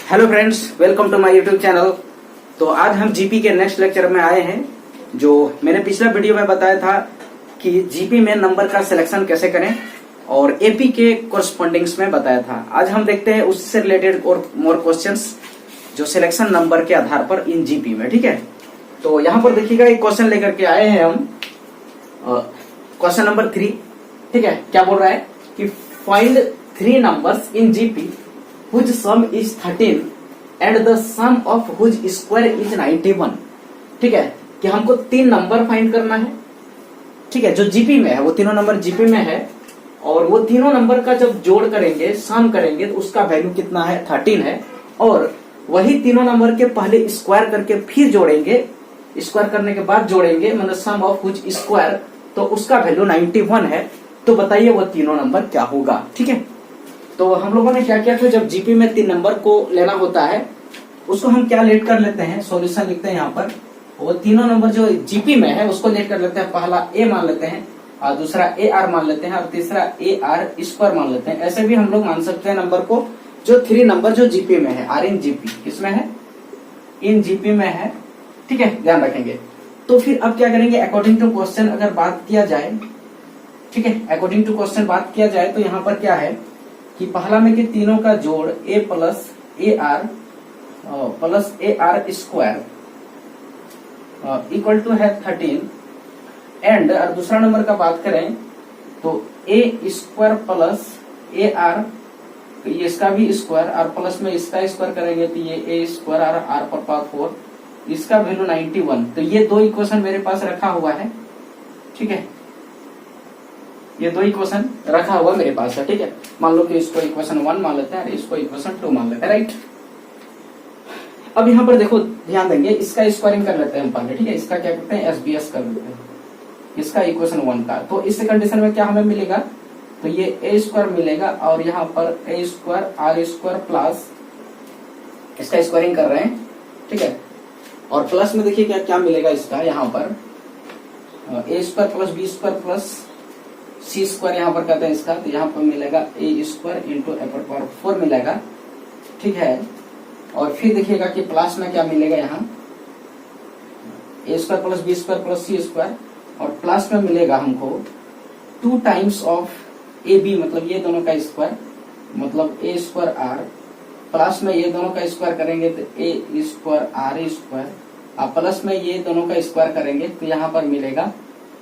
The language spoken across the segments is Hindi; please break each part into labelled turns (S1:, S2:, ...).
S1: Hello friends, welcome to my YouTube channel. तो आज हम जीपी के नेक्स्ट लेक्चर में आए हैं। जो मैंने पिछला वीडियो में बताया था कि जीपी में नंबर का सिलेक्शन कैसे करें और एपी के कोरस्पॉन्डिंग्स में बताया था। आज हम देखते हैं उससे रिलेटेड और मोर क्वेश्चंस जो सिलेक्शन नंबर के आधार पर इन जीपी में। ठीक है, तो यहाँ पर देखिएगा एक क्वेश्चन लेकर के आए हैं हम, क्वेश्चन नंबर 3। ठीक है, क्या बोल रहा है कि find 3 numbers in GP whose sum is 13 and the sum of whose square is 91। ठीक है, कि हमको 3 नंबर फाइंड करना है। ठीक है, जो जीपी में है वो तीनों नंबर जीपी में है और वो तीनों नंबर का जब जोड़ करेंगे, सम करेंगे तो उसका वैल्यू कितना है, 13 है। और वही तीनों नंबर के पहले स्क्वायर करके फिर जोड़ेंगे, स्क्वायर करने के बाद जोड़ेंगे, मतलब सम ऑफ हुज स्क्वायर, तो उसका वैल्यू 91 है। तो बताइए वो तीनों नंबर क्या होगा। ठीक है, तो हम लोगों ने क्या किया था, जब जीपी में 3 नंबर को लेना होता है उसको हम क्या लेट कर लेते हैं, सॉल्यूशन लिखते हैं यहाँ पर। वो तीनों नंबर जो जीपी में है उसको लेट कर लेते हैं। पहला ए मान लेते हैं और दूसरा ए आर मान लेते हैं और तीसरा ए आर स्क्वायर मान लेते हैं। ऐसे भी हम लोग मान सकते हैं नंबर को, जो 3 नंबर जो जीपी में है, आर इन जीपी, किसमें है, इन जीपी में है। ठीक है, ध्यान रखेंगे। तो फिर अब क्या करेंगे, अकॉर्डिंग टू क्वेश्चन अगर बात किया जाए, ठीक है, अकॉर्डिंग टू क्वेश्चन बात किया जाए तो यहाँ पर क्या है कि पहला में कि तीनों का जोड़ a plus a r square equal to है 13 एंड, और दूसरा नंबर का बात करें तो a square plus a are, तो ये इसका भी स्क्वायर और प्लस में इसका स्क्वायर करेंगे तो ये a स्क्वायर और आर पर पावर 4, इसका वैल्यू 91। तो ये 2 इक्वेशन मेरे पास रखा हुआ है। ठीक है, ये 2 इक्वेशन रखा हुआ मेरे पास है। ठीक है, मान लो कि इसको इक्वेशन 1 मान लेते हैं और इसको इक्वेशन 2 मान लेते हैं, राइट। अब यहाँ पर देखो, ध्यान देंगे, इसका स्क्वायरिंग कर लेते हैं हम पहले। ठीक है, इसका क्या करते हैं, एसबीएस कर लेते हैं, इसका इक्वेशन 1 का। तो इस कंडीशन में क्या हमें मिलेगा, तो ये ए स्क्वायर मिलेगा और यहाँ पर A square R square plus, इसका स्क्वायरिंग कर रहे हैं। ठीक है, और प्लस में देखिए क्या क्या मिलेगा इसका, यहाँ पर A square plus B square plus C square यहाँ पर कहते हैं इसका, तो यहाँ पर मिलेगा ए स्क्वायर इंटू ए पर पावर 4 मिलेगा। ठीक है, और फिर देखिएगा कि प्लस में क्या मिलेगा, यहाँ A square plus B square plus C square, और प्लस में मिलेगा हमको 2 टाइम्स ऑफ ए बी, मतलब ये दोनों का स्क्वायर, मतलब ए स्क्वायर आर, प्लस में ये दोनों का स्क्वायर करेंगे तो ए स्क्वायर आर स्क्वायर, और प्लस में ये दोनों का स्क्वायर करेंगे तो यहाँ पर मिलेगा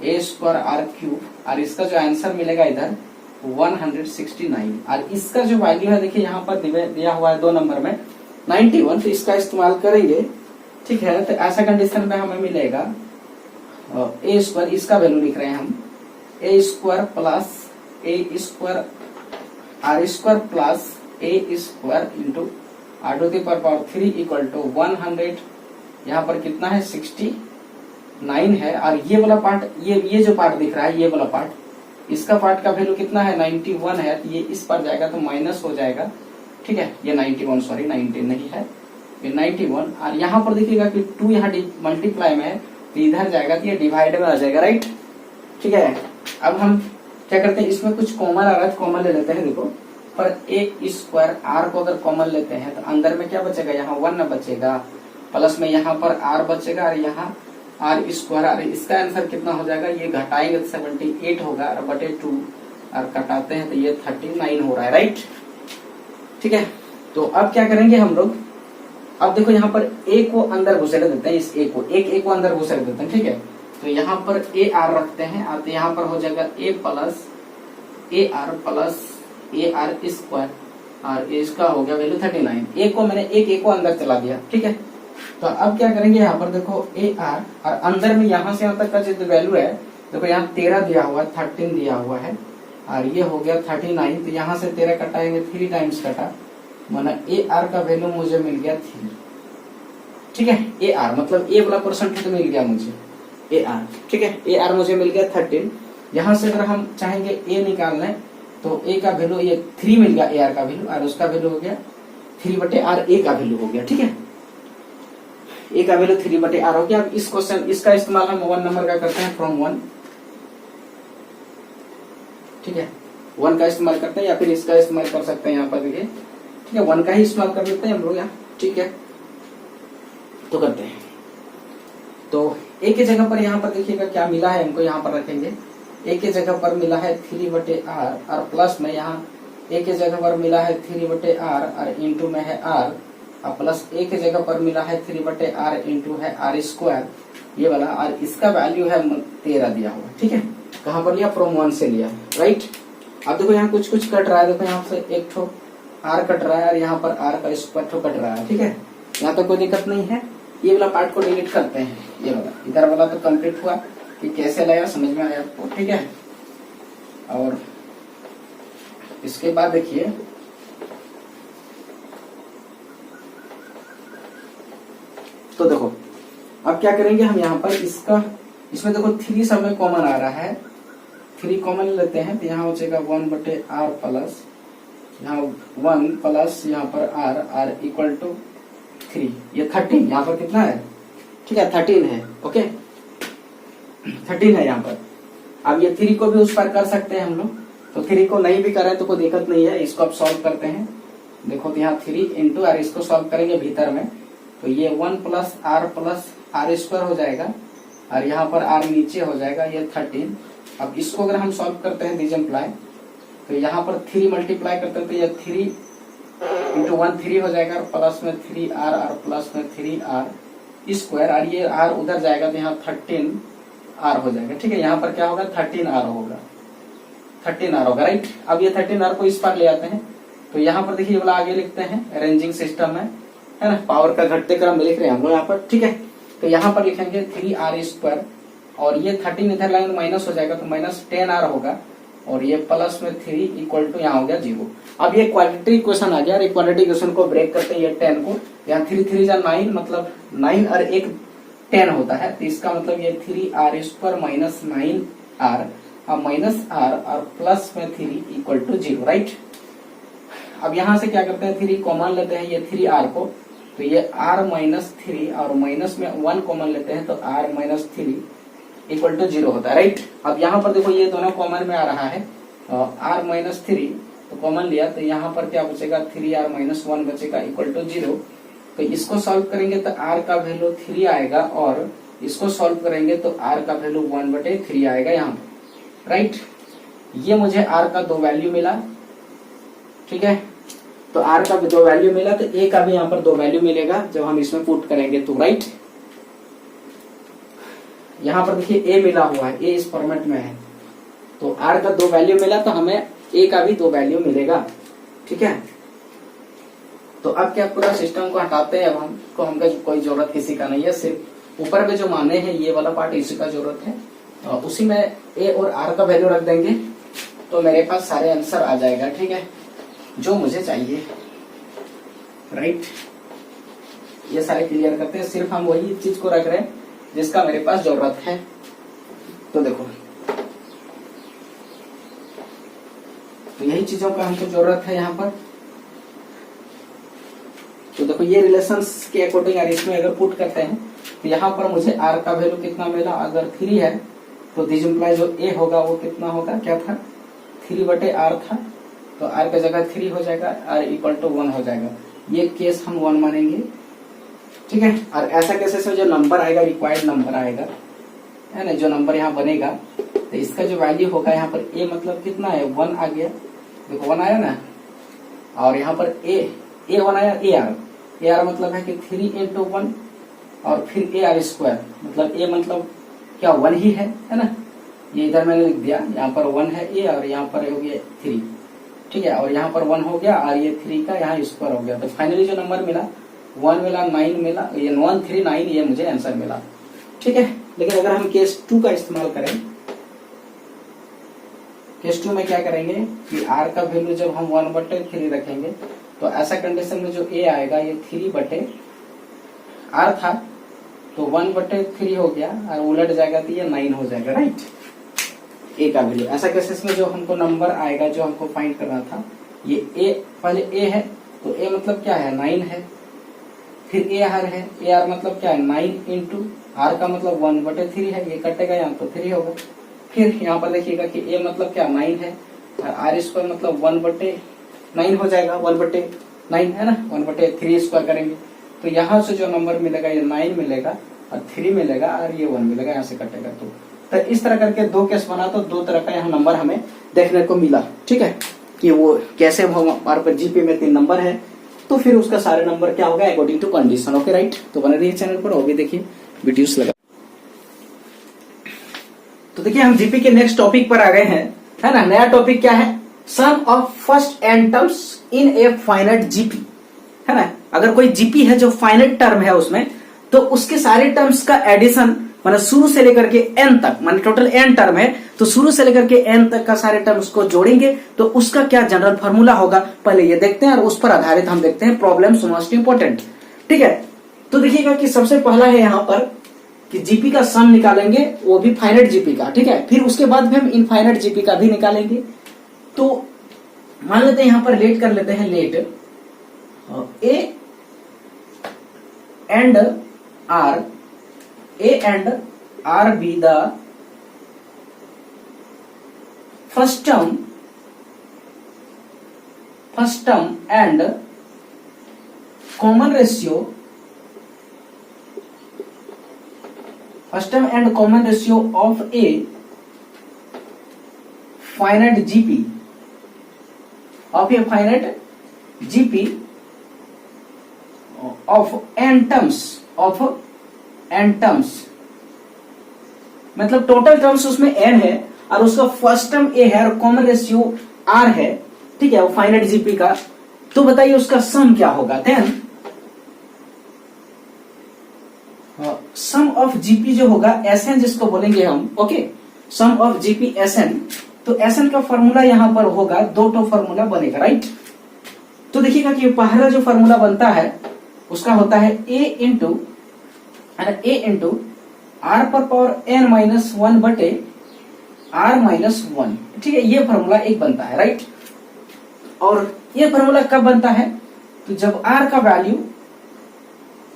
S1: ए स्क्वायर आर क्यूब, और इसका जो आंसर मिलेगा इधर 169, और इसका जो वैल्यू है देखिए यहाँ पर दिया हुआ है 2 नंबर में 91, तो इसका इस्तेमाल करेंगे। ठीक है, तो ऐसा कंडीशन में हमें मिलेगा ए स्क्वायर, इसका वैल्यू लिख रहे हैं हम, A square plus A square R square plus A square into R to the power 3 equal to 100, यहाँ पर कितना है 69 है। और ये वाला पार्ट, ये जो पार्ट दिख रहा है, ये वाला पार्ट, इसका पार्ट का वैल्यू कितना है, 91 है। तो ये इस पर जाएगा तो माइनस हो जाएगा। ठीक है, ये 91, सॉरी 19 नहीं है, ये 91। और यहाँ पर देखिएगा कि 2 यहाँ मल्टीप्लाई में है तो इधर जाएगा तो ये डिवाइड में आ जाएगा, राइट। ठीक है, अब हम क्या करते हैं, इसमें कुछ कॉमन आ रहा है, कॉमन ले लेते हैं। देखो, पर ए स्क्वायर आर को अगर कॉमन लेते हैं तो अंदर में क्या बचेगा, यहाँ 1 बचेगा, प्लस में यहाँ पर आर बचेगा और यहाँ आर स्क्वायर, और इसका आंसर कितना हो जाएगा, ये घटाएंगे तो 78 होगा और बटे 2 और कटाते हैं तो ये 39 हो रहा है, राइट। ठीक है, तो अब क्या करेंगे हम लोग, अब देखो यहाँ पर ए को अंदर घुसेड़ देते हैं, इस ए को अंदर घुसेड़ देते हैं। ठीक है, तो यहाँ पर ए आर रखते हैं, अब यहाँ पर हो जाएगा ए प्लस ए आर स्क्वायर, और इसका हो गया वैल्यू 39। ए को मैंने ए को अंदर चला दिया। ठीक है, तो अब क्या करेंगे, यहाँ पर देखो ए आर, और अंदर में यहाँ से यहाँ तक का जो वैल्यू है, देखो यहाँ 13 दिया हुआ है, 13 दिया हुआ है, और ये हो गया 39। तो यहाँ से 13 कटाएंगे, 3 टाइम्स कटा, माना ए आर का वैल्यू मुझे मिल गया 3। ठीक है, ए आर मतलब ए वाला परसेंटेज मिल गया मुझे, ए आर। ठीक है, ए आर मुझे मिल गया 13। यहाँ से अगर हम चाहेंगे ए निकाल लें तो ए का वैल्यू ये 3 मिल गया, ए आर का वैल्यू, और उसका वैल्यू हो गया 3/r, ए का वैल्यू हो गया। ठीक है, ए का वैल्यू 3/r हो गया। अब इस क्वेश्चन, इसका इस्तेमाल हम 1 नंबर का करते हैं, फ्रॉम 1। ठीक है, 1 का इस्तेमाल करते हैं या फिर इसका इस्तेमाल कर सकते हैं यहाँ पर देखिए। ठीक है, 1 का ही इस्तेमाल कर लेते हैं हम लोग यहाँ, ठीक है। तो करते हैं, तो ए की जगह पर यहाँ पर देखिएगा क्या मिला है हमको, यहाँ पर रखेंगे ए की जगह पर मिला है 3/r और प्लस में यहाँ ए की जगह पर मिला है 3/r और इंटू में है r और प्लस ए की जगह पर मिला है 3/r इंटू है r², ये वाला, और इसका वैल्यू है 13 दिया हुआ, ठीक है। कहाँ पर लिया, फ्रॉम 1 से लिया, राइट। अब देखो यहाँ कुछ कुछ कट रहा है, देखो यहाँ से एक ठो r कट रहा है और यहाँ पर r का स्क्वायर ठो कट रहा है, ठीक है। यहाँ तो कोई दिक्कत नहीं है, ये वाला पार्ट को डिलीट करते हैं, ये वाला इधर वाला तो कंप्लीट हुआ कि कैसे लाया, समझ में आया आपको, ठीक है। और इसके बाद देखिए तो देखो अब क्या करेंगे हम यहाँ पर, इसमें देखो 3 सब में कॉमन आ रहा है, 3 कॉमन लेते हैं तो यहाँ हो जाएगा 1/r प्लस यहाँ 1 प्लस यहाँ पर r इक्वल टू 3, ये 13, यहाँ पर कितना है, ठीक है 13 है, ओके 13 है यहाँ पर। अब ये 3 को भी उस पर कर सकते हैं हम लोग, तो 3 को नहीं भी करें तो कोई दिक्कत नहीं है, इसको अब सॉल्व करते हैं। देखो तो यहाँ 3 इंटू r, इसको सॉल्व करेंगे भीतर में, तो ये 1 प्लस r² हो जाएगा और यहाँ पर r नीचे हो जाएगा, ये 13। अब इसको अगर हम सॉल्व करते हैं डिजम्प्लाई, तो यहाँ पर 3 मल्टीप्लाई करते हैं तो ये 3 इंटू 1 3 हो जाएगा और प्लस में 3r और प्लस में 3r² और ये r उधर जाएगा तो यहाँ 13r हो जाएगा, ठीक है। यहाँ पर क्या होगा, 13r होगा, 13r होगा, राइट। अब ये 13r को इस पर ले आते हैं, तो यहाँ पर देखिए वाला आगे लिखते हैं, अरेंजिंग सिस्टम है ना, पावर का घटते क्रम में लिख रहे हैं हम लोग यहाँ पर, ठीक है। तो यहाँ पर लिखेंगे 3r² और ये 13 इधर लाइन माइनस हो जाएगा तो माइनस 10r होगा और ये प्लस में 3 इक्वल टू यहाँ हो गया 0। अब ये क्वाड्रेटिक इक्वेशन आ गया और इक्वालिटी इक्वेशन को ब्रेक करते हैं, ये 10 को, यहाँ 3 3 जा 9, मतलब 9 और 1 10 होता है, तो इसका मतलब ये 3r² माइनस 9r और माइनस r और प्लस में 3 इक्वल टू 0, राइट। अब यहाँ से क्या करते हैं, 3 कॉमन लेते हैं, ये 3r को, तो ये r माइनस 3 और माइनस में 1 कॉमन लेते हैं तो r माइनस 3 इक्वल टू 0 होता है, राइट। अब यहाँ पर देखो ये दोनों कॉमन में आ रहा है, r माइनस 3 तो कॉमन लिया तो यहाँ पर क्या बचेगा, 3r माइनस 1 बचेगा इक्वल टू 0। तो इसको सॉल्व करेंगे तो r का वैल्यू 3 आएगा और इसको सॉल्व करेंगे तो r का वैल्यू 1/3 आएगा यहाँ पर, राइट। ये मुझे r का 2 वैल्यू मिला, ठीक है। तो r का 2 वैल्यू मिला तो a का भी यहाँ पर 2 वैल्यू मिलेगा जब हम इसमें पुट करेंगे तो, राइट। यहाँ पर देखिए a मिला हुआ है, a इस फॉर्मेट में है, तो r का 2 वैल्यू मिला तो हमें a का भी 2 वैल्यू मिलेगा, ठीक है। तो अब क्या पूरा सिस्टम को हटाते हैं, अब हमको कोई जरूरत किसी का नहीं है, सिर्फ ऊपर में जो माने हैं ये वाला पार्ट इसी का जरूरत है, तो उसी में a और r का वैल्यू रख देंगे तो मेरे पास सारे आंसर आ जाएगा, ठीक है, जो मुझे चाहिए, राइट। ये सारे क्लियर करते हैं, सिर्फ हम वही चीज को रख रहे हैं जिसका मेरे पास जरूरत है। तो देखो तो यही चीजों का हमको जरूरत है यहाँ पर। तो देखो ये रिलेशंस के अकॉर्डिंग यार इसमें अगर पुट करते हैं तो यहाँ पर मुझे r का वैल्यू कितना मिला, अगर 3 है तो दिस इम्प्लाई जो a होगा वो कितना होगा, क्या था 3/r था, तो r की जगह 3 हो जाएगा, r इक्वल टू 1 हो जाएगा। ये केस हम 1 मानेंगे, ठीक है। और ऐसा केसेस में जो नंबर आएगा रिक्वायर्ड नंबर आएगा, है ना, जो नंबर यहाँ बनेगा तो इसका जो वैल्यू होगा यहाँ पर a मतलब कितना है 1 आ गया, देखो 1 आया ना, और यहाँ पर a 1 आया, ar मतलब है कि 3 इंटू 1 और फिर ar², मतलब a मतलब क्या 1 ही है ना, ये इधर मैंने लिख दिया, यहाँ पर 1 है a और यहाँ पर हो गया 3, ठीक है, और यहाँ पर 1 हो गया और ये 3 का यहाँ स्क्वायर हो गया, तो फाइनली जो नंबर मिला 1 मिला, 9 मिला, ये 1 3 9 ये मुझे आंसर मिला, ठीक है। लेकिन अगर हम केस 2 का इस्तेमाल करें, केस 2 में क्या करेंगे कि r का वैल्यू जब हम 1/3 रखेंगे तो ऐसा कंडीशन में जो a आएगा ये 3/r था तो 1/3 हो गया और उलट जाएगा तो ये 9 हो जाएगा, राइट, a का वैल्यू। ऐसा केसेस में जो हमको नंबर आएगा जो हमको फाइंड करना था, ये a पहले a है तो a मतलब क्या है 9 है, फिर ar है, ar मतलब क्या है 9 इंटू r का मतलब 1/3 है, ये कटेगा यहाँ तो 3 होगा। फिर यहाँ पर देखिएगा कि a मतलब क्या 9 है और r² मतलब 1/9 हो जाएगा, 9 है ना, 1/3 स्क्वायर करेंगे तो यहाँ से जो नंबर मिलेगा ये 9 मिलेगा और 3 मिलेगा और ये 1 मिलेगा, यहाँ से कटेगा। तो इस तरह करके दो केस बना, तो दो तरह का यहाँ नंबर हमें देखने को मिला। ठीक है, कि वो कैसे हमारे पास जीपी में 3 नंबर है तो फिर उसका सारे नंबर क्या होगा according to condition. Okay right, तो बने रहिए चैनल पर, वो भी देखिए वीडियोस लगा। तो देखिए हम जीपी के नेक्स्ट टॉपिक पर आ गए हैं, है ना। नया टॉपिक क्या है, sum of first N terms in a finite GP, है ना। अगर कोई जीपी है जो फाइनाइट टर्म है उसमें, तो उसके सारे टर्म्स का एडिशन, मतलब शुरू से लेकर के एन तक, माने टोटल एन टर्म है तो शुरू से लेकर के एन तक का सारे टर्म्स को जोड़ेंगे तो उसका क्या जनरल फॉर्मूला होगा, पहले ये देखते हैं और उस पर आधारित हम देखते हैं प्रॉब्लम्स मोस्ट इंपोर्टेंट। ठीक है, तो देखिएगा कि सबसे पहला है यहाँ पर कि जीपी का सम निकालेंगे, वो भी फाइनाइट जीपी का। ठीक है, फिर उसके बाद भी हम इनफाइनाइट जीपी का भी निकालेंगे। तो मान लेते हैं यहाँ पर लेट कर लेते हैं, let a and r be the first term and common ratio, first term and common ratio of a finite GP, of a finite GP of n terms, मतलब टोटल टर्म्स उसमें n है और उसका फर्स्ट टर्म a है और कॉमन रेशियो r है। ठीक है, वो फाइनाइट जीपी का। तो बताइए उसका सम क्या होगा। देन सम ऑफ जीपी जो होगा Sn जिसको बोलेंगे हम, okay, sum of GP Sn। तो Sn का फॉर्मूला यहाँ पर होगा, दो तो फॉर्मूला बनेगा, राइट। तो देखिएगा कि पहला जो फॉर्मूला बनता है उसका होता है a इंटू आर पर पावर n माइनस 1 बटे r माइनस 1। ठीक है, ये फॉर्मूला एक बनता है, राइट। और ये फॉर्मूला कब बनता है, तो जब r का वैल्यू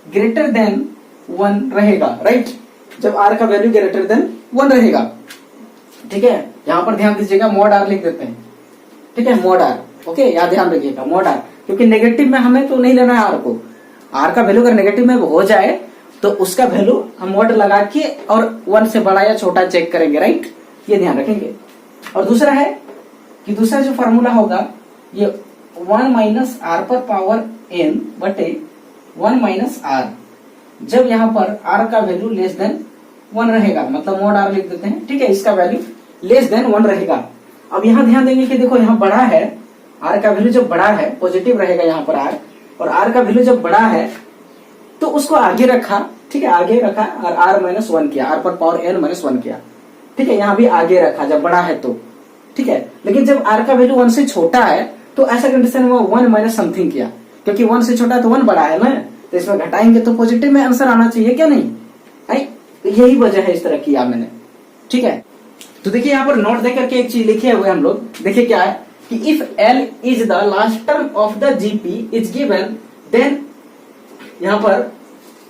S1: ग्रेटर देन 1 रहेगा, राइट। जब r का वैल्यू ग्रेटर देन 1 रहेगा। ठीक है, यहां पर ध्यान दीजिएगा, मॉड आर लिख देते हैं। ठीक है, मॉड आर, ओके, यहाँ ध्यान रखिएगा मॉड आर, क्योंकि नेगेटिव में हमें तो नहीं लेना है आर को। आर का वैल्यू अगर नेगेटिव में हो जाए तो उसका वैल्यू हम मॉड लगा के और 1 से बड़ा या छोटा चेक करेंगे, राइट, ये ध्यान रखेंगे। और दूसरा है कि दूसरा जो फॉर्मूला होगा ये 1 माइनस आर पर पावर n बटे 1 माइनस आर, जब यहाँ पर r का वैल्यू लेस देन 1 रहेगा, मतलब मोड आर लिख देते हैं। ठीक है, इसका वैल्यू लेस देन 1 रहेगा। अब यहाँ ध्यान देंगे कि देखो यहाँ बड़ा है, r का वैल्यू जब बड़ा है पॉजिटिव रहेगा यहाँ पर r, और r का वैल्यू जब बड़ा है तो उसको आगे रखा। ठीक है, आगे रखा और r माइनस 1 किया, r पर पावर n माइनस 1 किया। ठीक है, यहाँ भी आगे रखा जब बड़ा है तो। ठीक है, लेकिन जब r का वैल्यू 1 से छोटा है तो ऐसा कंडीशन में 1 माइनस समथिंग किया, क्योंकि 1 से छोटा तो 1 बड़ा है ना, तो इसमें घटाएंगे तो पॉजिटिव में आंसर आना चाहिए, क्या नहीं है। तो यही वजह है इस तरह किया मैंने। ठीक है, तो देखिए यहाँ पर नोट देकर के एक चीज लिखे हुए हम लोग, देखिए क्या है कि if L is the last term of the GP is given, then यहाँ पर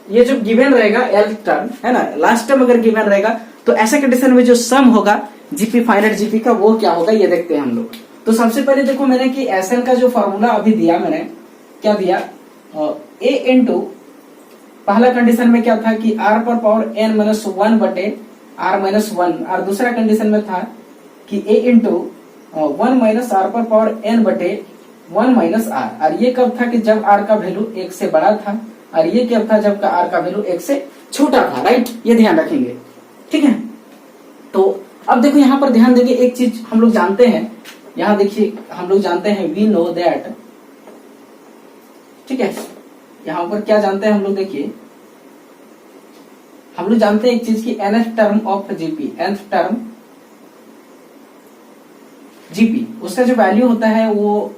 S1: ये जो गिवन रहेगा L टर्म है ना, लास्ट टर्म अगर गिवन रहेगा तो ऐसा कंडीशन में जो सम होगा जीपी फाइनाइट जीपी का वो क्या होगा, ये देखते हैं हम लोग। तो सबसे पहले देखो मैंने कि Sn का जो फॉर्मूला अभी दिया मैंने, क्या दिया, a इंटू पहला कंडीशन में क्या था कि r पर पावर n माइनस 1 बटे r माइनस 1, और दूसरा कंडीशन में था कि a इंटू 1 माइनस r पर पावर n बटे 1 माइनस r। और ये कब था कि जब r का वैल्यू 1 से बड़ा था, और ये कब था जब r का वैल्यू 1 से छोटा था, राइट, ये ध्यान रखेंगे। ठीक है, तो अब देखो यहाँ पर ध्यान देंगे, एक चीज हम लोग जानते हैं, यहाँ देखिए हम लोग जानते हैं वी नो दैट। ठीक है, यहाँ पर क्या जानते हैं हम लोग, देखिए हम लोग जानते हैं एक चीज की nth term of GP, nth term GP, उसका जो वैल्यू होता है वो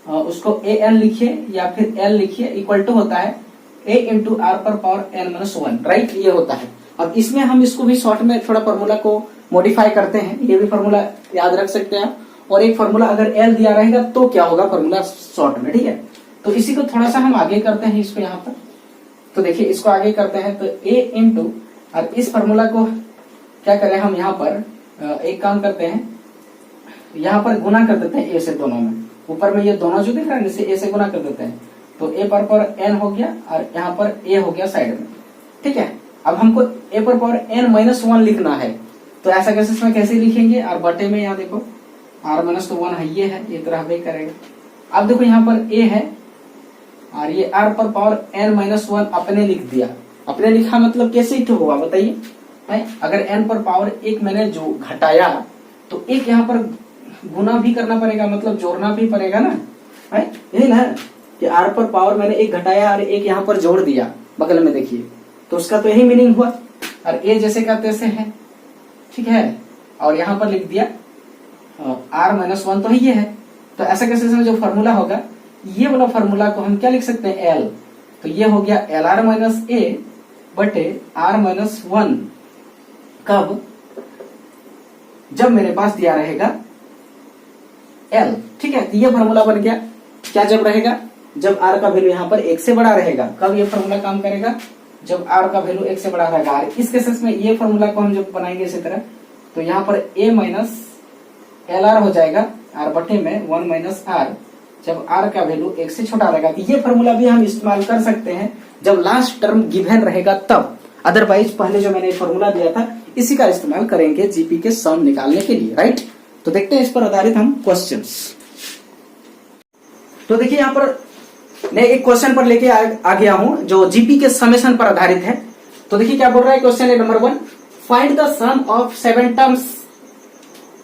S1: उसको an लिखिए या फिर l लिखिए, इक्वल टू होता है a इंटू आर पर पावर n माइनस 1, राइट, ये होता है। अब इसमें हम इसको भी शॉर्ट में थोड़ा फॉर्मूला को मॉडिफाई करते हैं, ये भी फॉर्मूला याद रख सकते हैं आप। और एक फॉर्मूला अगर l दिया रहेगा तो क्या होगा फॉर्मूला शॉर्ट में। ठीक है, तो इसी को थोड़ा सा हम आगे करते हैं इसको यहाँ पर। तो देखिए इसको आगे करते हैं, तो a इंटू, और इस फॉर्मूला को क्या करें हम यहाँ पर एक काम करते हैं, यहाँ पर गुना कर देते हैं a से दोनों में। ऊपर में ये दोनों जो दिख रहा है इसे ए से गुना कर देते हैं, तो ए पर पावर एन हो गया और यहाँ पर ए हो गया साइड में। ठीक है, अब हमको ए पर पावर एन माइनस 1 लिखना है, तो ऐसा कैसे इसमें कैसे लिखेंगे, और बटे में यहाँ देखो आर माइनस तो 1 है, ये तरह भी करेगा। अब देखो यहाँ पर ए है और ये आर पर पावर एन माइनस 1 अपने लिख दिया। अपने लिखा मतलब कैसे ही होगा बताइए, अगर एन पर पावर 1 मैंने जो घटाया तो एक यहाँ पर गुना भी करना पड़ेगा, मतलब जोड़ना भी पड़ेगा ना, है यही ना कि आर पर पावर मैंने 1 घटाया और 1 यहाँ पर जोड़ दिया बगल में, देखिए तो उसका तो यही मीनिंग हुआ। और ए जैसे का तैसे है, ठीक है, और यहाँ पर लिख दिया आर माइनस 1 तो ये है। तो ऐसा कैसे जो फॉर्मूला होगा, ये वाला फॉर्मूला को हम क्या लिख सकते हैं, एल, तो ये हो गया एल आर माइनस ए बटे आर माइनस 1, कब, जब मेरे पास दिया रहेगा एल। ठीक है, तो ये फॉर्मूला बन गया। क्या जब रहेगा, जब आर का वैल्यू यहाँ पर 1 से बड़ा रहेगा। कब ये फॉर्मूला काम करेगा, जब आर का वैल्यू 1 से बड़ा रहेगा। इस केसेस में ये फॉर्मूला को हम जब बनाएंगे इसी तरह, तो यहाँ पर ए माइनस एल आर हो जाएगा आर बटे में 1 माइनस आर, जब आर का वैल्यू 1 से छोटा रहेगा। तो ये फॉर्मूला भी हम इस्तेमाल कर सकते हैं जब लास्ट टर्म गिवन रहेगा तब, अदरवाइज पहले जो मैंने फॉर्मूला दिया था इसी का इस्तेमाल करेंगे जीपी के सम निकालने के लिए, राइट। तो देखते हैं इस पर आधारित हम क्वेश्चंस। तो देखिए यहाँ पर मैं एक क्वेश्चन पर लेके आ गया हूं जो जीपी के समेशन पर आधारित है। तो देखिए क्या बोल रहा है question number 1, find the sum of 7 terms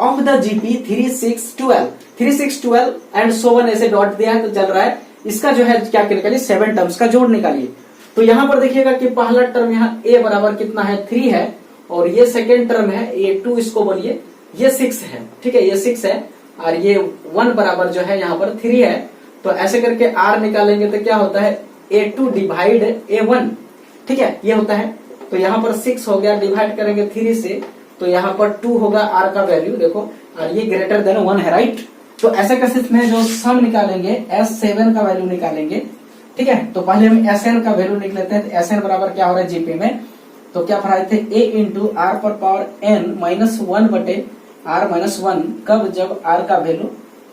S1: of the GP 3, 6, 12, 3, 6, 12 and so on, ऐसे डॉट दिया है तो चल रहा है। इसका जो है क्या निकालिए, 7 टर्म्स का जोड़ निकालिए। तो यहाँ पर देखिएगा कि पहला टर्म यहाँ ए बराबर कितना है, 3 है, और ये सेकेंड टर्म है ये 2, इसको बोलिए ये 6 है। ठीक है, ये 6 है और ये 1 बराबर जो है यहाँ पर 3 है। तो ऐसे करके आर निकालेंगे तो क्या होता है, A2 डिवाइड A1। ठीक है, ये होता है। तो यहाँ पर 6 हो गया, डिवाइड करेंगे 3 से तो यहाँ पर 2 होगा आर का वैल्यू, देखो, और ये ग्रेटर देन 1 है, राइट। तो ऐसे केसेस में जो सम निकालेंगे S7 का वैल्यू निकालेंगे। ठीक है, तो पहले हम Sn का वैल्यू लिख लेते हैं। Sn बराबर क्या हो रहा है जीपी में, तो क्या पढ़ाए थे, a इंटू आर पर पावर n माइनस 1 बटे आर माइनस 1, कब, जब आर का वैल्यू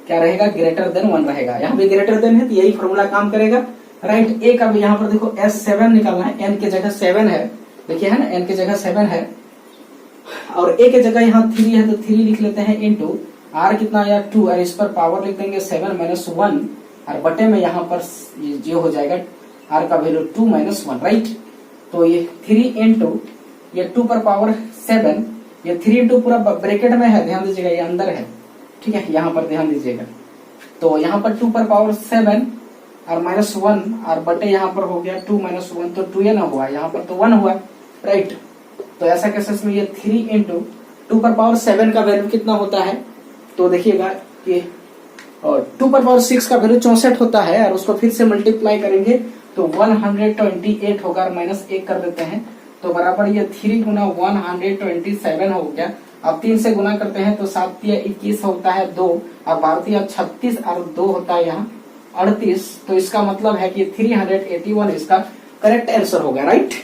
S1: क्या रहेगा, ग्रेटर देन 1 रहेगा। यहाँ पे ग्रेटर देन है तो यही फॉर्मूला काम करेगा, राइट। ए का भी यहाँ पर देखो S7 निकालना है, n के जगह 7 है, देखिए है ना, n के जगह 7 है और a के जगह यहाँ 3 है तो 3 लिख लेते हैं, इंटू आर कितना आया 2, और इस पर पावर लिख देंगे 7 माइनस 1, और बटे में यहाँ पर ये हो जाएगा आर का वैल्यू 2 माइनस 1, राइट। तो ये 3 इंटू ये 2 पर पावर 7, ये 3 इंटू पूरा ब्रैकेट में है, ध्यान दीजिएगा, ये अंदर है। ठीक है, यहाँ पर ध्यान दीजिएगा। तो यहाँ पर 2 पर पावर 7 और माइनस 1 और बटे यहाँ पर हो गया 2 माइनस 1, तो 2 ना हुआ, यहाँ पर तो 1 हुआ, राइट। तो ऐसा केसेस में ये 3 इंटू 2 पर पावर 7 का वैल्यू कितना होता है, तो देखिएगा कि 2 पर पावर 6 का वैल्यू 64 होता है, और उसको फिर से मल्टीप्लाई करेंगे तो 128 होगा, माइनस 1 कर देते हैं तो बराबर ये 3 गुना 127 हो गया। अब 3 से गुना करते हैं तो 7 या 21 होता है 2, अब 12 या 36 और 2 होता है यहाँ 38। तो इसका मतलब है कि 381 इसका करेक्ट आंसर होगा, राइट।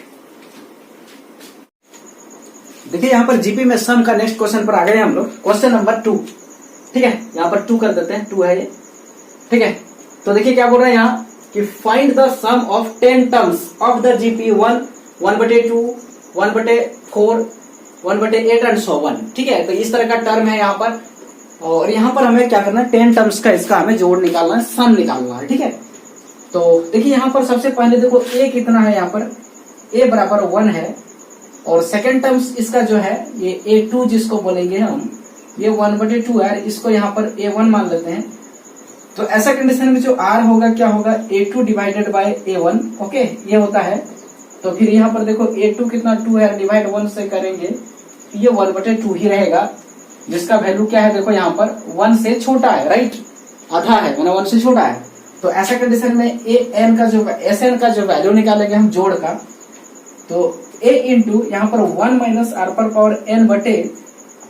S1: देखिए यहाँ पर जीपी में सम का नेक्स्ट क्वेश्चन पर आ गए हम लोग, क्वेश्चन नंबर 2। ठीक है, यहाँ पर 2 कर देते हैं, 2 है ये। ठीक है, तो देखिए क्या बोल रहे हैं यहाँ कि find the sum of 10 terms of the GP 1, 1/2, 1/4, 1/8 and so on. ठीक है, तो इस तरह का टर्म है यहाँ पर, और यहाँ पर हमें क्या करना है, 10 टर्म्स का इसका हमें जोड़ निकालना है, सम निकालना है। ठीक है, तो देखिए यहाँ पर सबसे पहले देखो a कितना है, यहाँ पर a बराबर 1 है, और सेकेंड टर्म्स इसका जो है ये A2 जिसको बोलेंगे हम, ये 1/2 है, इसको यहाँ पर A1 मान लेते हैं। तो ऐसा कंडीशन में जो R होगा क्या होगा, A2 divided by A1, okay, ये होता है। तो फिर यहाँ पर देखो A2 कितना 2 है, डिवाइड 1 से करेंगे तो ये 1/2 ही रहेगा, जिसका वैल्यू क्या है, देखो यहाँ पर 1 से छोटा है, राइट, आधा है, मैंने 1 से छोटा है। तो ऐसा कंडीशन में An का जो Sn का जो वैल्यू निकालेंगे हम जोड़ का, तो a इंटू यहाँ पर 1 माइनस आर पर पावर n बटे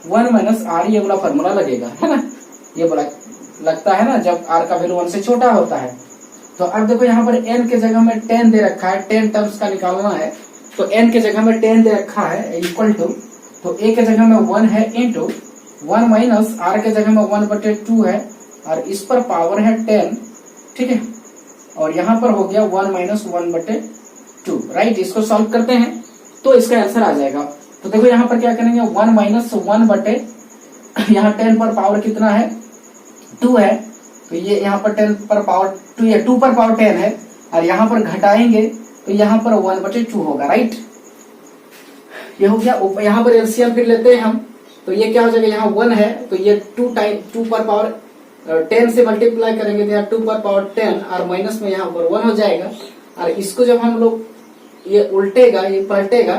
S1: 1 माइनस आर, ये वाला फॉर्मूला लगेगा, है ना, ये बड़ा लगता है ना जब r का वैल्यू 1 से छोटा होता है। तो अब देखो यहाँ पर n के जगह में 10 दे रखा है, 10 टर्म्स का निकालना है, तो n के जगह में 10 दे रखा है इक्वल टू, तो a के जगह में 1 है इंटू 1 माइनस आर के जगह में 1/2 है, और इस पर पावर है 10, ठीक है, और यहाँ पर हो गया 1 माइनस 1/2, राइट। इसको सॉल्व करते हैं तो इसका आंसर आ जाएगा। तो देखो यहाँ पर क्या करेंगे, 1 माइनस 1 यहाँ 10 पर पावर कितना है, 2 है, तो ये यहाँ पर 10 पर पावर 2 या 2 पर पावर 10 है, और यहाँ पर घटाएंगे तो यहाँ पर 1/2 होगा, राइट। ये हो गया। यहाँ पर एलसीएम फिर लेते हैं हम, तो ये क्या हो जाएगा, यहाँ 1 है तो ये 2 पर पावर 10 से मल्टीप्लाई करेंगे तो यहाँ 2 पर पावर 10 और माइनस में यहाँ पर 1 हो जाएगा। और इसको जब हम लोग ये उल्टेगा, ये पलटेगा,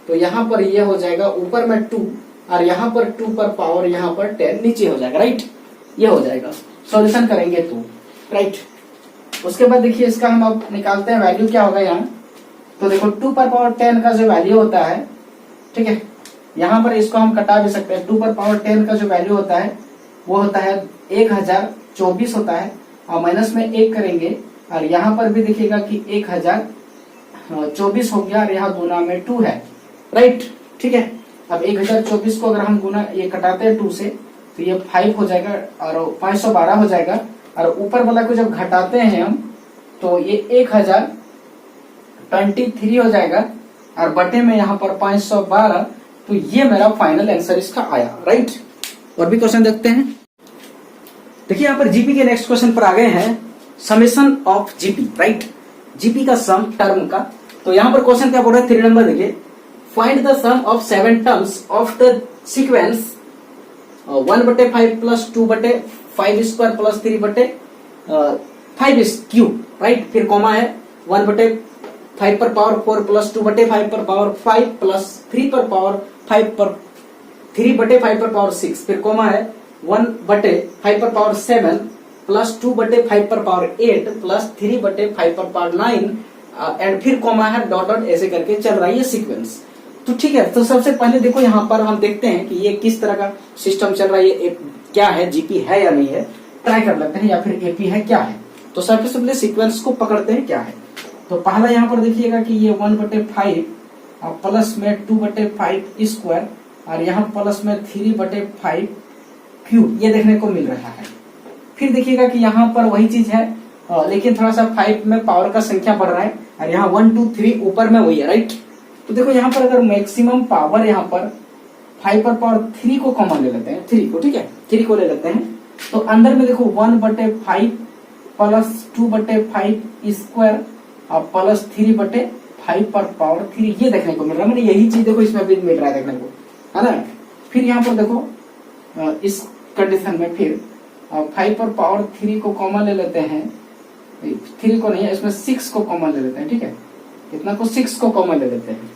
S1: तो यहाँ पर ये हो जाएगा ऊपर में 2 और यहाँ पर 2 पर पावर यहाँ पर 10 नीचे हो जाएगा, राइट। ये हो जाएगा, सॉल्यूशन करेंगे तो, राइट। उसके बाद देखिए इसका हम अब निकालते हैं वैल्यू क्या होगा यहाँ। तो देखो 2 पर पावर 10 का जो वैल्यू होता है, ठीक है, यहाँ पर इसको हम कटा भी सकते हैं। 2 पर पावर 10 का जो वैल्यू होता है वो होता है 1024 होता है, और माइनस में 1 करेंगे और यहाँ पर भी देखिएगा कि 1024 हो गया और यहाँ गुना में 2 है, राइट, ठीक है। अब 1024 को अगर हम गुना ये कटाते हैं 2 से तो ये 5 हो जाएगा और 512 हो जाएगा, और ऊपर वाला को जब घटाते हैं हम तो ये 1023 हो जाएगा और बटे में यहाँ पर 512, तो ये मेरा फाइनल आंसर इसका आया, राइट। और भी क्वेश्चन देखते हैं। देखिए यहाँ पर जीपी के नेक्स्ट क्वेश्चन पर आ गए हैं, summation of GP, right, GP का सम टर्म का। तो यहाँ पर क्वेश्चन क्या बोल रहा है, 3 नंबर देखिए, find the sum of 7 terms of the sequence 1/5 plus 2/5 square plus 3/5 cube, right. फिर कॉमा है 1/5 पर पावर 4 प्लस 2/5 पर पावर 5 प्लस 3 पर पावर 5 पर 3/5 पर पावर 6, फिर कॉमा है 1/5 पर पावर 7 प्लस 2/5 पर पावर 8 प्लस 3/5 पर पावर 9 एंड फिर कॉमा है डॉट डॉट, ऐसे करके चल रहा है ये सीक्वेंस। तो ठीक है, तो सबसे पहले देखो यहाँ पर हम देखते हैं कि ये किस तरह का सिस्टम चल रहा है, ये क्या है, जीपी है या नहीं है, ट्राई कर लेते हैं, या फिर एपी है क्या है। तो सबसे पहले सीक्वेंस को पकड़ते हैं क्या है। तो पहला यहाँ पर देखिएगा कि ये 1/5 और प्लस में 2/5 स्क्वायर और यहाँ प्लस में 3/5 क्यूब, ये देखने को मिल रहा है। फिर देखिएगा कि यहाँ पर वही चीज है, लेकिन थोड़ा सा 5 में पावर का संख्या बढ़ रहा है और यहाँ 1 2 3 ऊपर में वही है, राइट। तो देखो यहाँ पर अगर मैक्सिमम पावर यहाँ पर 5 पर पावर 3 को कॉमन ले लेते हैं, 3 को, ठीक है, 3 को ले लेते हैं, तो अंदर में देखो 1/5 प्लस 2/5 स्क्वायर और प्लस 3/5 पर पावर 3, ये देखने को मिल रहा है। मैंने यही चीज देखो इसमें भी मिल रहा है देखने को, है ना। फिर यहाँ पर देखो इस कंडीशन में फिर 5 पर पावर 3 को कॉमन ले लेते हैं, 3 को नहीं है, इसमें 6 को कॉमन ले लेते हैं, ठीक है, इतना को 6 को कॉमन ले लेते हैं,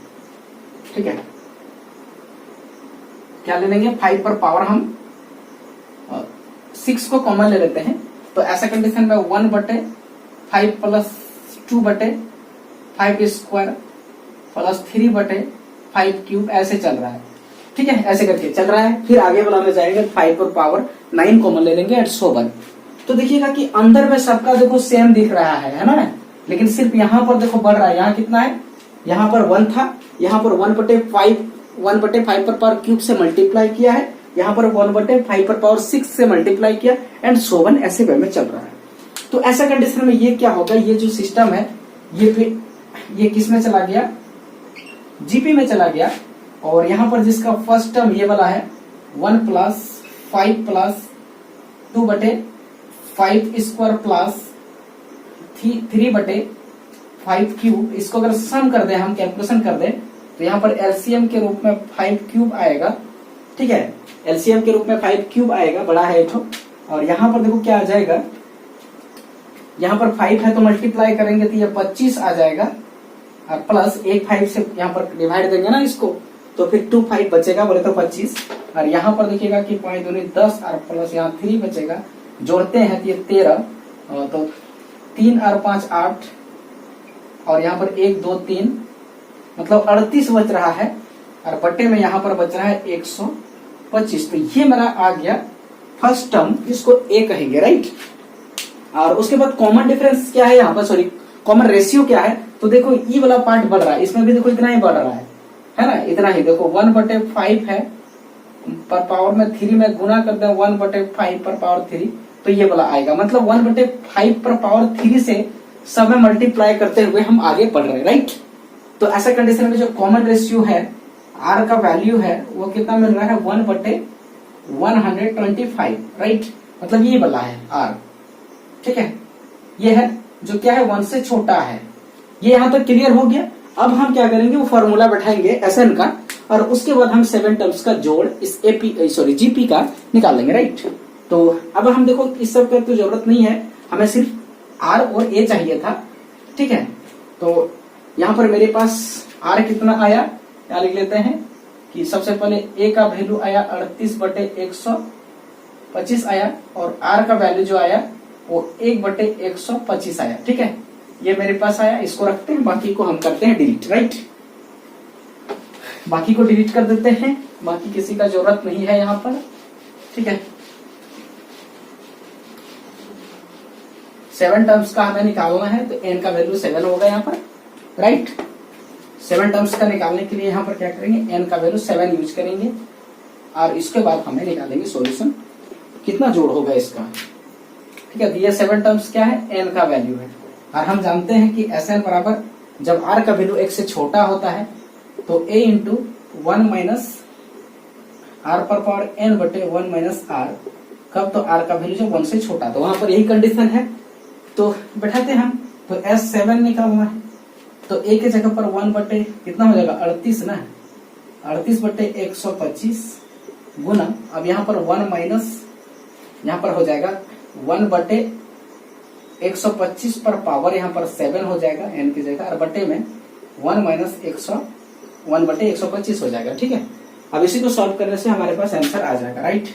S1: ठीक है। क्या ले लेंगे, 5 पर पावर हम 6 को कॉमन ले लेते हैं। तो ऐसा कंडीशन में 1/5 प्लस 2/5 स्क्वायर प्लस 3/5 क्यूब ऐसे चल रहा है, ठीक है, ऐसे करके चल रहा है। फिर आगे वाला में जाएंगे 5 पर पावर 9 कॉमन ले लेंगे एंड सो ऑन। तो देखिएगा कि अंदर में सबका देखो सेम दिख रहा है ना, लेकिन सिर्फ यहाँ पर देखो बढ़ रहा है। यहाँ कितना है, यहाँ पर 1 था, यहाँ पर 1/5 पर पावर क्यूब से मल्टीप्लाई किया है, यहाँ पर 1/5 पर पावर 6 से मल्टीप्लाई किया एंड सो ऑन, ऐसे वे में चल रहा है। तो ऐसा कंडीशन में ये क्या होगा, ये जो सिस्टम है ये फिर ये किस में चला गया, जीपी में चला गया। और यहाँ पर जिसका फर्स्ट टर्म ये वाला है 1 plus 5 plus 2/5 square plus 3/5 cube, इसको अगर सम कर दे, हम कैलकुलेशन कर दे, तो यहाँ पर एलसीएम के रूप में 5 क्यूब आएगा, ठीक है, एलसीएम के रूप में 5 क्यूब आएगा, बड़ा है तो। और यहाँ पर देखो क्या आ जाएगा, यहाँ पर 5 है तो मल्टीप्लाई करेंगे तो ये 25 आ जाएगा, और प्लस 1 5 से यहाँ पर डिवाइड देंगे ना इसको, तो फिर 2 5 बचेगा, बोले तो 25। और यहाँ पर देखिएगा कि 5 दूनी 10 और प्लस यहाँ 3 बचेगा, जोड़ते हैं तो ये 13, तो 3 और 5 8, और यहाँ पर 1 2 3 मतलब 38 बच रहा है, और बटे में यहाँ पर बच रहा है 125। तो ये मेरा आ गया फर्स्ट टर्म, इसको ए कहेंगे, राइट। और उसके बाद कॉमन डिफरेंस क्या है यहाँ पर, सॉरी कॉमन रेशियो क्या है, तो देखो ई वाला पार्ट बढ़ रहा है, इसमें भी देखो इतना ही बढ़ रहा है ना, इतना ही। देखो 1/5 है, पर पावर में 3 में गुना कर दे 1/5 पर पावर 3, तो ये वाला आएगा, मतलब 1/5 पर पावर 3 से सब में मल्टीप्लाई करते हुए हम आगे बढ़ रहे हैं, राइट। तो ऐसा कंडीशन में जो कॉमन रेशियो है आर का वैल्यू है वो कितना मिल रहा है 1/125, राइट, मतलब ये वाला है आर, ठीक है। ये है जो क्या है 1 से छोटा है। ये यहां तक क्लियर हो गया। अब हम क्या करेंगे, वो फॉर्मूला बैठाएंगे एसएन का, और उसके बाद हम 7 टर्म्स का जोड़ इस जीपी का निकालेंगे, राइट। तो अब हम देखो इस सब का तो जरूरत नहीं है, हमें सिर्फ आर और ए चाहिए था, ठीक है। तो यहां पर मेरे पास आर कितना आया, क्या लिख लेते हैं कि सबसे पहले ए का वैल्यू आया 38/125 आया, और आर का वैल्यू जो आया वो 1/125 आया, ठीक है। ये मेरे पास आया, इसको रखते हैं, बाकी को हम करते हैं डिलीट, राइट। बाकी को डिलीट कर देते हैं, बाकी किसी का जरूरत नहीं है यहां पर, ठीक है। 7 टर्म्स का हमें निकालना है, तो एन का वैल्यू 7 होगा यहाँ पर, राइट। 7 टर्म्स का निकालने के लिए यहाँ पर क्या करेंगे, एन का वैल्यू 7 यूज करेंगे, और इसके बाद हमें निकालेंगे सॉल्यूशन, कितना जोड़ होगा इसका, ठीक है। ये 7 टर्म्स क्या है, एन का वैल्यू है, और हम जानते हैं कि एस एन बराबर जब आर का वैल्यू 1 से छोटा होता है तो a इंटू 1 माइनस आर पर पावर n बटे 1 माइनस आर, कब, तो आर का वैल्यू जब 1 से छोटा, तो वहां पर यही कंडीशन है। तो बैठाते हैं हम, तो S7 निकालना है, तो a के जगह पर 1 बटे कितना हो जाएगा 38 ना, 38/125 गुना, अब यहाँ पर 1 माइनस यहाँ पर हो जाएगा 1/125 पर पावर यहाँ पर 7 हो जाएगा n की जगह, और बटे में 1 माइनस 1/125 हो जाएगा, ठीक है। अब इसी को सॉल्व करने से हमारे पास आंसर आ जाएगा, राइट।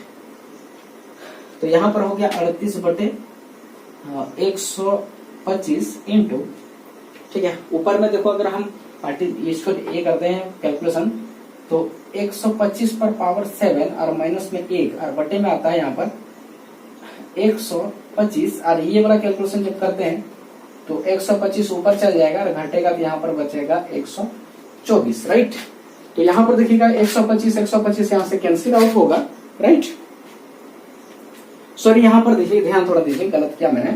S1: तो यहाँ पर हो गया 38/125 इंटू, ठीक है, ऊपर में देखो अगर हम इसको ये करते हैं कैलकुलेशन, तो 125 पर पावर 7 और माइनस में 1 और बटे में आता है यहाँ पर 125, और ये वाला कैलकुलेशन जब करते हैं तो 125 ऊपर चल जाएगा और घटेगा, तो यहाँ पर बचेगा 124, राइट। तो यहाँ पर देखिएगा 125 यहाँ से कैंसिल आउट होगा, राइट। सॉरी, यहाँ पर देखिए, ध्यान थोड़ा दीजिए, गलत किया मैंने।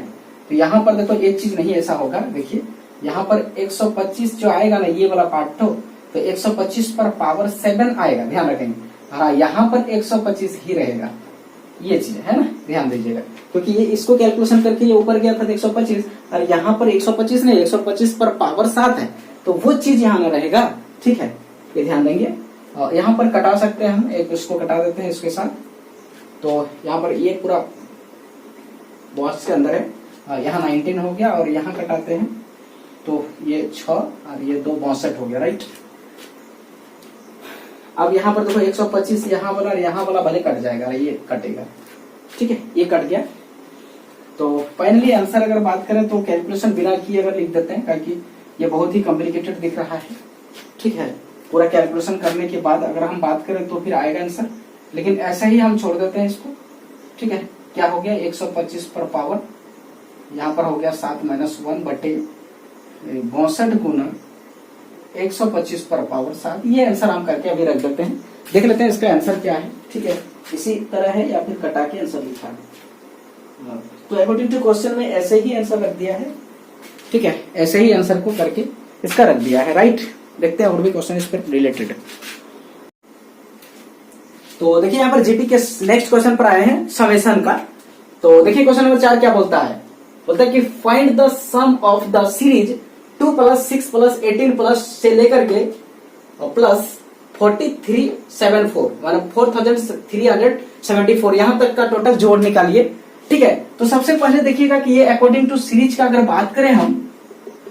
S1: तो यहाँ पर देखो एक चीज नहीं ऐसा होगा, देखिए यहाँ पर 125 जो आएगा ना, ये वाला पार्ट तो 125 पर पावर 7 आएगा, ध्यान रखेंगे। हाँ, यहाँ पर 125 ही रहेगा, ये चीज है ना, ध्यान दीजिएगा, क्योंकि ये इसको कैलकुलेशन करके ये ऊपर गया था 125, और यहाँ पर 125 नहीं, 125 पर पावर 7 है, तो वो चीज यहाँ न रहेगा, ठीक है, ये ध्यान देंगे। और यहाँ पर कटा सकते हैं हम, एक इसको कटा देते हैं इसके साथ, तो यहाँ पर ये पूरा बॉक्स के अंदर है, यहाँ 19 हो गया, और यहाँ कटाते हैं तो ये 6 और ये 2 62 हो गया, राइट। अब यहाँ पर देखो 125 यहाँ वाला और यहाँ वाला भले कट जाएगा, ये कटेगा, ठीक है, ये कट गया। तो फाइनली आंसर अगर बात करें तो कैलकुलेशन बिना किए अगर लिख देते हैं, क्योंकि ये बहुत ही कॉम्प्लिकेटेड दिख रहा है, ठीक है। पूरा कैलकुलेशन करने के बाद अगर हम बात करें तो फिर आएगा आंसर, लेकिन ऐसा ही हम छोड़ देते हैं इसको, ठीक है। क्या हो गया 125 पर पावर, यहाँ पर हो गया 7 माइनस 1 बटे 62 गुना 125 पर पावर 7, ये आंसर हम करके अभी रख देते हैं, देख लेते हैं इसका आंसर क्या है, ठीक है। इसी तरह है या फिर कटा के आंसर लिखा है, तो अकॉर्डिंग टू क्वेश्चन में ऐसे ही आंसर रख दिया है, ठीक है, ऐसे ही आंसर को करके इसका रख दिया है, राइट। देखते हैं और भी क्वेश्चन इस पर रिलेटेड। तो देखिए यहाँ पर जीपी के नेक्स्ट क्वेश्चन पर आए हैं समेशन का। तो देखिए क्वेश्चन नंबर 4 क्या बोलता है, बोलता है कि find the sum of the series 2 + 6 + 18 plus से लेकर के प्लस 4374 मतलब 4374 यहाँ तक का टोटल जोड़ निकालिए, ठीक है। तो सबसे पहले देखिएगा कि ये अकॉर्डिंग टू सीरीज का अगर बात करें हम,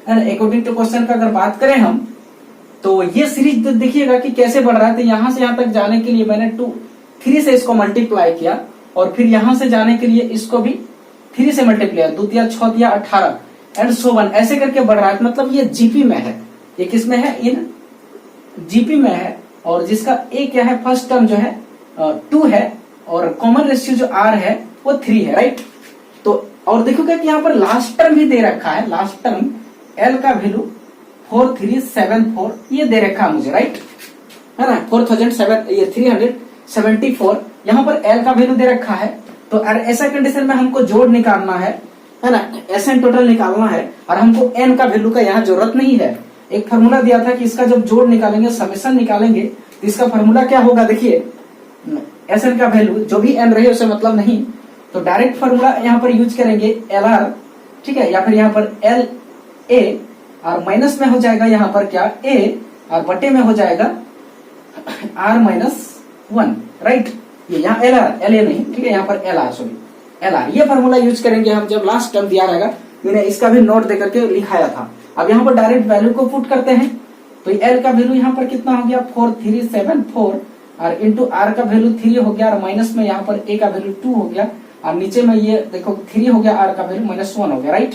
S1: अकॉर्डिंग टू क्वेश्चन का अगर बात करें हम, तो ये सीरीज तो देखिएगा कि कैसे बढ़ रहा है। तो यहाँ से यहाँ तक जाने के लिए मैंने 3 से इसको मल्टीप्लाई किया, और फिर यहाँ से जाने के लिए इसको भी 3 से मल्टीप्लाई, 2 × 6 = 18 एंड सो वन, ऐसे करके बढ़ रहा है। मतलब ये जीपी में है, ये किस में है, इन जीपी में है, और जिसका ए क्या है, फर्स्ट टर्म जो है 2 है, और कॉमन रेशियो जो आर है वो 3 है, राइट। तो और देखोगे कि यहाँ पर लास्ट टर्म भी दे रखा है, लास्ट टर्म एल का वैल्यू 4374 ये दे रखा है मुझे, राइट, है ना, 374 यहाँ पर एल का वैल्यू दे रखा है, तो ऐसा कंडीशन में हमको जोड़ निकालना है ना, एसएन टोटल निकालना है और हमको एन का वैल्यू का यहाँ जरूरत नहीं है। एक फॉर्मूला दिया था कि इसका जब जोड़ निकालेंगे, समेशन निकालेंगे, तो इसका फॉर्मूला क्या होगा, देखिए एसएन का वैल्यू जो भी एन रहे उसे मतलब नहीं, तो डायरेक्ट फॉर्मूला यहाँ पर यूज करेंगे एल आर, ठीक है, या फिर यहाँ पर एल ए और माइनस में हो जाएगा यहाँ पर क्या ए और बटे में हो जाएगा आर माइनस 1, राइट। ये यहाँ एल आर, एल ए नहीं, ठीक है, यहाँ पर L R, sorry L R, ये फॉर्मूला यूज करेंगे हम जब लास्ट टर्म दिया रहेगा। मैंने इसका भी नोट देकर के लिखाया था। अब यहाँ पर डायरेक्ट वैल्यू को पुट करते हैं, तो एल का वैल्यू यहाँ पर कितना हो गया 4374 और इंटू आर का वैल्यू 3 हो गया और माइनस में यहाँ पर ए का वैल्यू 2 हो गया और नीचे में ये देखो 3 हो गया, आर का वैल्यू -1 हो गया, राइट।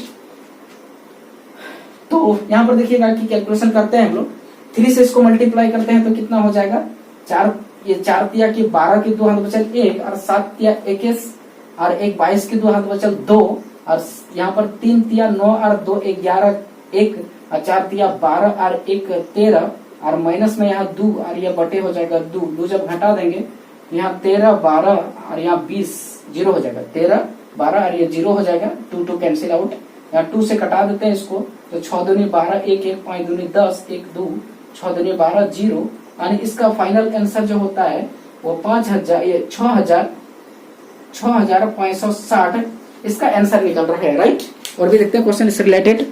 S1: तो यहाँ पर देखिएगा कि कैलकुलेशन करते हैं हम लोग, 3 से इसको मल्टीप्लाई करते हैं तो कितना हो जाएगा 4, ये 4 तिया की 12 की 2 हाथ बचल 1 और 7 तिया 21 और 1 22 की 2 हाथ बचल 2 और यहाँ पर 3 तिया 9 और 2 11 1 और 4 तिया 12 और 1 13 और माइनस में यहाँ 2 और ये बटे हो जाएगा 2 जब घटा देंगे यहाँ 13 12 और यहाँ 20 जीरो हो जाएगा, 13 12 और ये 0 हो जाएगा, 2 कैंसिल आउट, यहाँ 2 से कटा देते हैं इसको, तो 6 दूनी 12 1 1 5 दूनी 10 1 2 6 दूनी 12 0, यानी इसका फाइनल आंसर जो होता है वो 5000 ये 6560 इसका आंसर निकल रहा है, राइट। और भी देखते हैं क्वेश्चन इससे रिलेटेड।